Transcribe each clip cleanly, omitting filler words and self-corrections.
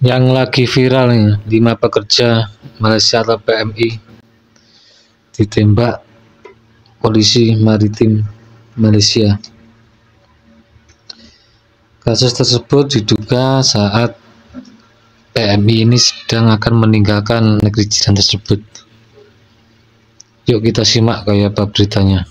Yang lagi viral nih, 5 pekerja Malaysia atau PMI ditembak polisi maritim Malaysia. Kasus tersebut diduga saat PMI ini sedang akan meninggalkan negeri jiran tersebut. Yuk kita simak kayak apa beritanya.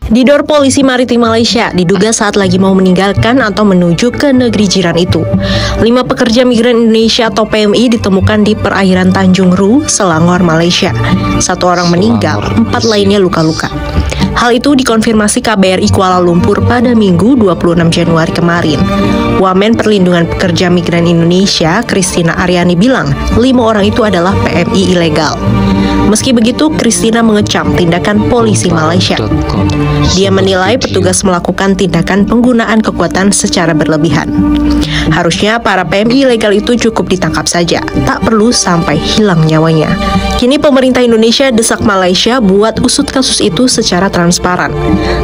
Didor polisi maritim Malaysia diduga saat lagi mau meninggalkan atau menuju ke negeri jiran itu. 5 pekerja migran Indonesia atau PMI ditemukan di perairan Tanjung Ru, Selangor, Malaysia. 1 orang meninggal, 4 lainnya luka-luka. Hal itu dikonfirmasi KBRI Kuala Lumpur pada Minggu 26 Januari kemarin. Wamen Perlindungan Pekerja Migran Indonesia, Christina Aryani bilang, 5 orang itu adalah PMI ilegal. Meski begitu, Christina mengecam tindakan polisi Malaysia. Dia menilai petugas melakukan tindakan penggunaan kekuatan secara berlebihan. Harusnya para PMI ilegal itu cukup ditangkap saja, tak perlu sampai hilang nyawanya. Kini pemerintah Indonesia desak Malaysia buat usut kasus itu secara transparan.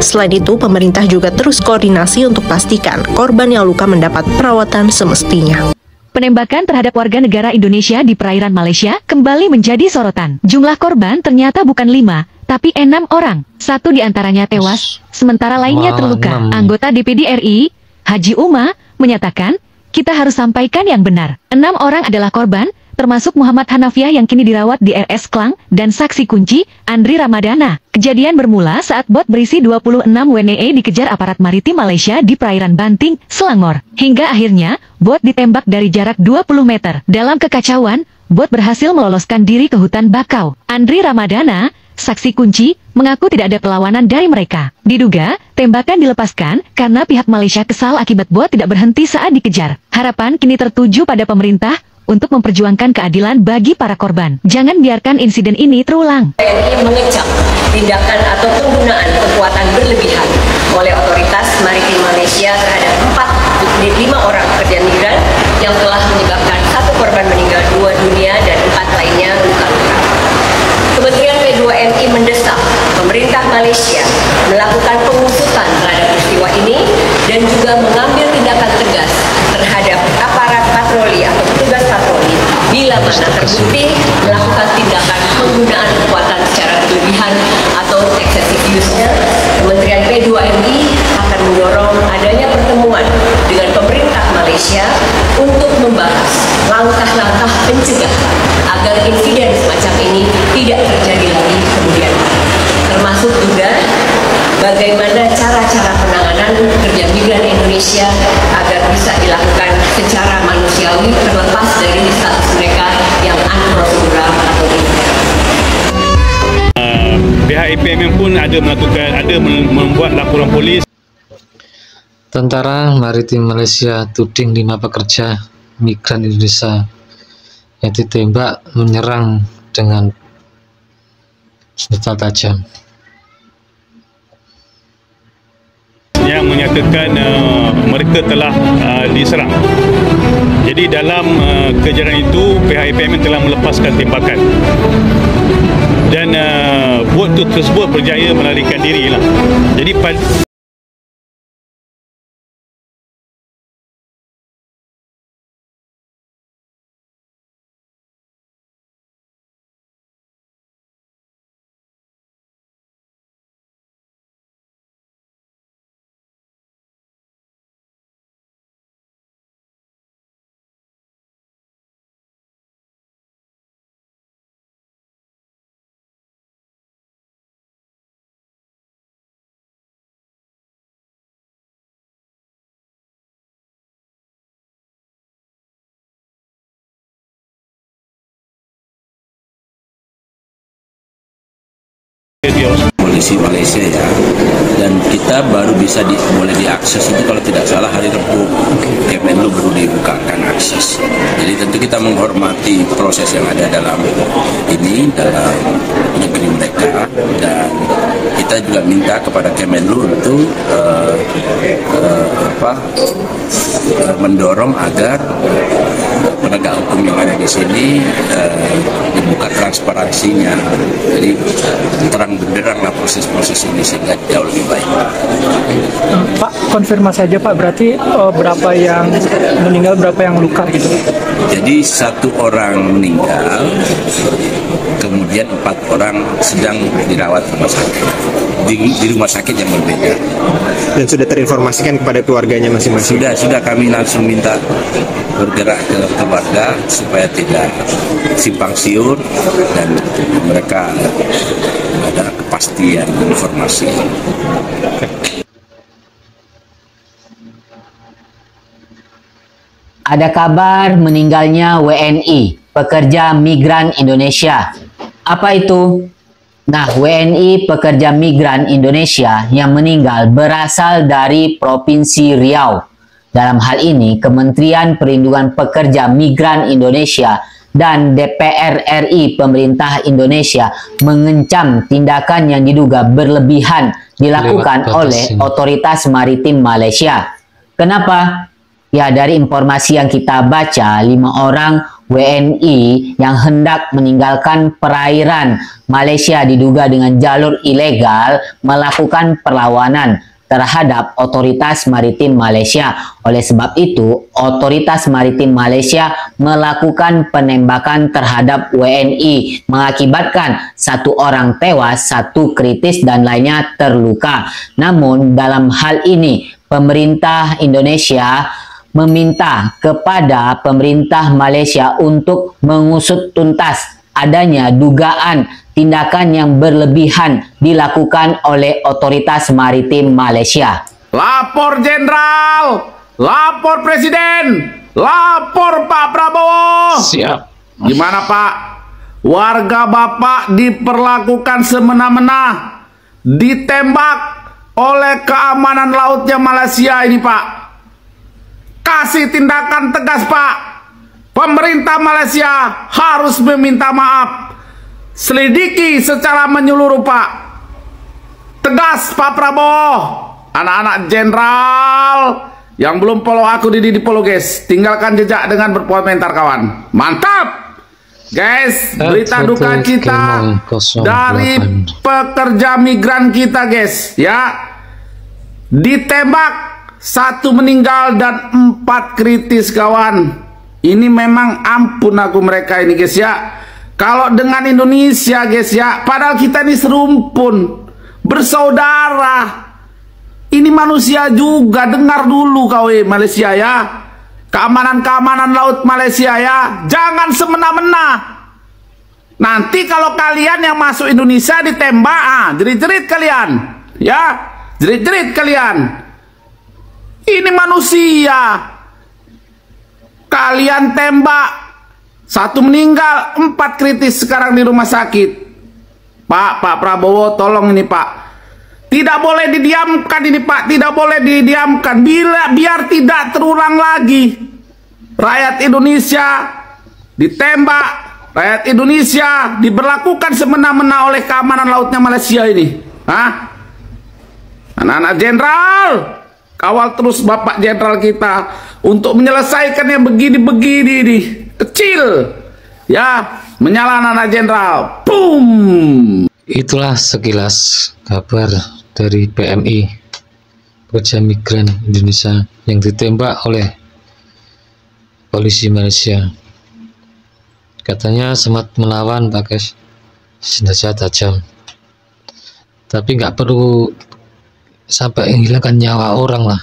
Selain itu, pemerintah juga terus koordinasi untuk pastikan korban yang luka mendapat perawatan semestinya. Penembakan terhadap warga negara Indonesia di perairan Malaysia kembali menjadi sorotan. Jumlah korban ternyata bukan 5, tapi 6 orang. 1 diantaranya tewas, sementara lainnya terluka. Anggota DPD RI, Haji Uma, menyatakan, kita harus sampaikan yang benar. 6 orang adalah korban, termasuk Muhammad Hanafiah yang kini dirawat di RS Klang, dan saksi kunci, Andri Ramadana. Kejadian bermula saat bot berisi 26 WNE dikejar aparat maritim Malaysia di perairan Banting, Selangor. Hingga akhirnya, bot ditembak dari jarak 20 meter. Dalam kekacauan, bot berhasil meloloskan diri ke hutan bakau. Andri Ramadana, saksi kunci, mengaku tidak ada perlawanan dari mereka. Diduga, tembakan dilepaskan karena pihak Malaysia kesal akibat bot tidak berhenti saat dikejar. Harapan kini tertuju pada pemerintah untuk memperjuangkan keadilan bagi para korban. Jangan biarkan insiden ini terulang. TNI mengecam tindakan atau penggunaan kekuatan berlebihan oleh otoritas maritim Malaysia terhadap 5 orang pekerja migran yang telah menyebabkan 1 korban meninggal dunia dan 4 lainnya luka-luka. Kementerian P2MI mendesak pemerintah Malaysia melakukan pengusutan terhadap peristiwa ini dan juga mengambil tindakan tegas terhadap aparat patroli atau petugas patroli bila mana terbukti melakukan tindakan penggunaan kekuatan secara berlebihan atau excessive use-nya. Kementerian P2MI akan mendorong adanya pertemuan dengan pemerintah Malaysia untuk membahas langkah-langkah pencegahan agar insiden semacam ini tidak terjadi lagi kemudian, termasuk juga bagaimana cara-cara penanganan pekerja migran Indonesia agar bisa dilakukan secara manusiawi terlepas dari status mereka yang unprocedural atau tidak. Pihak APMM pun ada membuat laporan polis. Tentara Maritim Malaysia tuding 5 pekerja migran Indonesia yang ditembak menyerang dengan senjata tajam. Yang menyatakan mereka telah diserang. Jadi dalam kejaran itu pihak APMN telah melepaskan tembakan dan bot tersebut berjaya melarikan diri lah. Jadi polisi Malaysia ya, dan kita baru bisa boleh diakses itu kalau tidak salah hari Rabu. Kemenlu baru dibukakan akses. Jadi tentu kita menghormati proses yang ada dalam negeri mereka, dan kita juga minta kepada Kemenlu untuk mendorong agar penegak hukum yang ada di sini dibuka transparansinya, jadi terang benderang lah proses-proses ini sehingga jauh lebih baik. Pak, konfirmasi aja Pak, berarti berapa yang meninggal, berapa yang luka gitu? Jadi 1 orang meninggal, kemudian 4 orang sedang dirawat rumah sakit di rumah sakit yang berbeda. Dan sudah terinformasikan kepada keluarganya masing-masing? Sudah kami langsung minta bergerak ke keluarga supaya tidak simpang siur dan mereka ada kepastian informasi. Ada kabar meninggalnya WNI, pekerja migran Indonesia. Apa itu? Nah, WNI pekerja migran Indonesia yang meninggal berasal dari Provinsi Riau. Dalam hal ini, Kementerian Perlindungan Pekerja Migran Indonesia dan DPR RI Pemerintah Indonesia mengecam tindakan yang diduga berlebihan dilakukan oleh Otoritas Maritim Malaysia. Kenapa? Ya, dari informasi yang kita baca, 5 orang WNI yang hendak meninggalkan perairan Malaysia diduga dengan jalur ilegal melakukan perlawanan terhadap Otoritas Maritim Malaysia. Oleh sebab itu, Otoritas Maritim Malaysia melakukan penembakan terhadap WNI, mengakibatkan 1 orang tewas, 1 kritis, dan lainnya terluka. Namun, dalam hal ini, pemerintah Indonesia meminta kepada pemerintah Malaysia untuk mengusut tuntas adanya dugaan tindakan yang berlebihan dilakukan oleh Otoritas Maritim Malaysia. Lapor Jenderal, lapor Presiden, lapor Pak Prabowo. Siap. Gimana Pak? Warga Bapak diperlakukan semena-mena, ditembak oleh keamanan lautnya Malaysia ini Pak. Kasih tindakan tegas Pak. Pemerintah Malaysia harus meminta maaf. Selidiki secara menyeluruh Pak. Tegas Pak Prabowo. Anak-anak jenderal yang belum follow aku di follow guys. Tinggalkan jejak dengan berkomentar kawan. Mantap guys. Berita duka kita dari pekerja migran kita guys ya. Ditembak, 1 meninggal dan 4 kritis kawan. Ini memang ampun aku mereka ini guys ya. Kalau dengan Indonesia guys ya, padahal kita ini serumpun, bersaudara. Ini manusia juga, dengar dulu kau Malaysia ya. Keamanan laut Malaysia ya, jangan semena-mena. Nanti kalau kalian yang masuk Indonesia ditembak, jerit-jerit kalian ya, jerit-jerit kalian. Ini manusia. Kalian tembak, 1 meninggal, 4 kritis sekarang di rumah sakit. Pak Prabowo tolong ini Pak. Tidak boleh didiamkan ini Pak, tidak boleh didiamkan. Biar tidak terulang lagi. Rakyat Indonesia ditembak, rakyat Indonesia diberlakukan semena-mena oleh keamanan lautnya Malaysia ini. Hah? Anak-anak jenderal, kawal terus Bapak Jenderal kita untuk menyelesaikan yang begini-begini ini. Kecil ya, menyala anak jenderal. Boom. Itulah sekilas kabar dari PMI, pekerja migran Indonesia yang ditembak oleh polisi Malaysia. Katanya sempat melawan pakai senjata tajam, tapi nggak perlu sampai menghilangkan nyawa orang lah.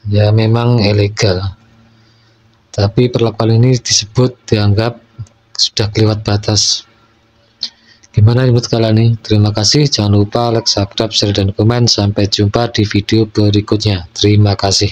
Ya memang ilegal, tapi perlakuan ini dianggap sudah kelewat batas. Gimana menurut kalian nih? Terima kasih, jangan lupa like, subscribe, share, dan komen. Sampai jumpa di video berikutnya. Terima kasih.